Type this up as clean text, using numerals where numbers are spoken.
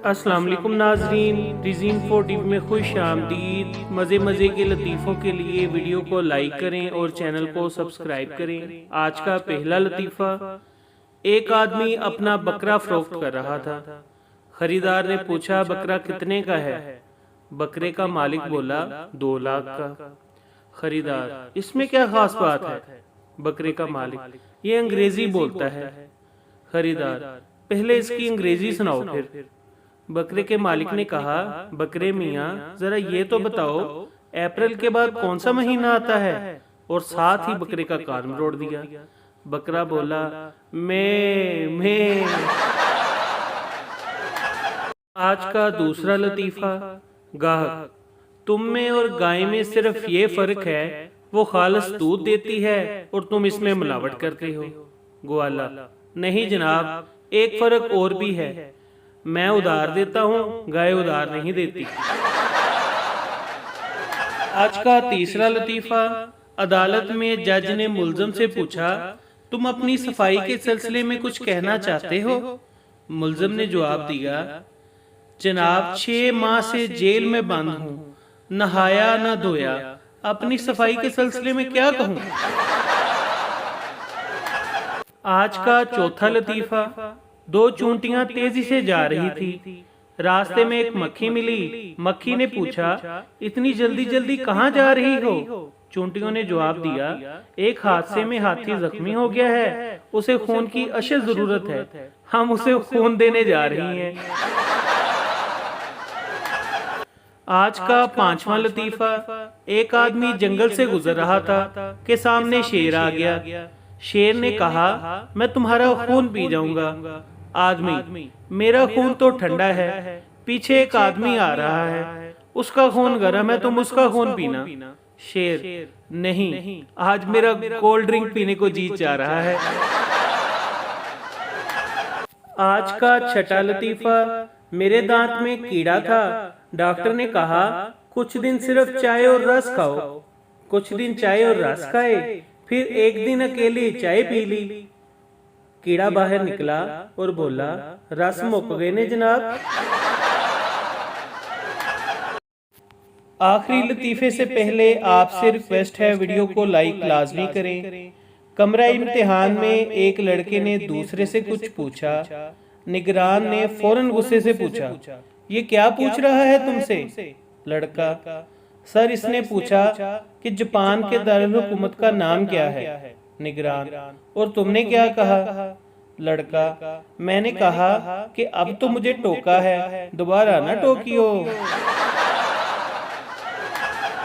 अस्सलाम वालेकुम नाजरीन, रिज़ीन 4 टीवी में खुश आमदीद। मज़े के लतीफ़ों के लिए वीडियो को लाइक करें और चैनल को सब्सक्राइब करें। आज का पहला लतीफ़ा, एक आदमी अपना बकरा फ़रोख्त कर रहा था। खरीदार ने पूछा, बकरा कितने का है? बकरे का मालिक बोला, 2 लाख का। खरीदार, इसमें क्या खास बात है? बकरे का मालिक, ये अंग्रेजी बोलता है। खरीदार, पहले इसकी अंग्रेजी सुनाओ फिर। बकरे के मालिक ने कहा, बकरे मियाँ, जरा ये तो बताओ, अप्रैल के बाद कौन सा महीना आता है? और साथ ही बकरे का कान मरोड़ दिया। बकरा बोला, मैं। आज का दूसरा लतीफा, गाहक, तुम में और गाय में सिर्फ ये फर्क है, वो खालिस दूध देती है और तुम इसमें मिलावट करते हो। ग्वाला, नहीं जनाब, एक फर्क और भी है, मैं उधार देता हूँ, गाय उधार नहीं देती। आज का तीसरा लतीफा, अदालत में जज ने मुल्ज़िम से पूछा, तुम अपनी सफाई के सिलसिले में कुछ कहना चाहते हो? मुल्ज़िम ने जवाब दिया, जनाब 6 माह से जेल में बंद हूँ, नहाया न धोया, अपनी सफाई के सिलसिले में क्या कहूँ? आज का चौथा लतीफा, 2 चूंटियां तेजी से जा रही थी। रास्ते में एक मक्खी मिली। मक्खी ने पूछा, इतनी जल्दी जल्दी कहाँ जा रही हो? चूंटियों ने जवाब दिया, एक हादसे में हाथी जख्मी हो गया है, उसे खून की अशद जरूरत है, हम उसे खून देने जा रही हैं। आज का पांचवा लतीफा, एक आदमी जंगल से गुजर रहा था कि सामने शेर आ गया। शेर ने कहा, मैं तुम्हारा खून पी जाऊंगा। आदमी, मेरा खून तो ठंडा है, पीछे एक आदमी आ रहा है, उसका खून गर्म है, तुम उसका खून पीना। शेर, नहीं, आज मेरा कोल्ड ड्रिंक पीने को जी चाह रहा है। आज का छठा लतीफा, मेरे दांत में कीड़ा था, डॉक्टर ने कहा, कुछ दिन सिर्फ चाय और रस खाओ। कुछ दिन चाय और रस खाए, फिर एक दिन अकेली चाय पी ली। कीड़ा बाहर निकला और बोला, रस मुक गए ने जनाब। आखिरी लतीफे से पहले आपसे रिक्वेस्ट है, वीडियो को लाइक लाजमी करें। कमरा इम्तिहान में एक लड़के ने दूसरे से कुछ पूछा। निगरान ने फौरन गुस्से से पूछा, ये क्या पूछ रहा है तुमसे? लड़का, सर इसने पूछा कि जापान के दारुल हुकूमत का नाम क्या है? निगरान, और तुमने क्या कहा? लड़का, मैंने कहा कि अब तो मुझे टोका है, दोबारा ना टोकियो।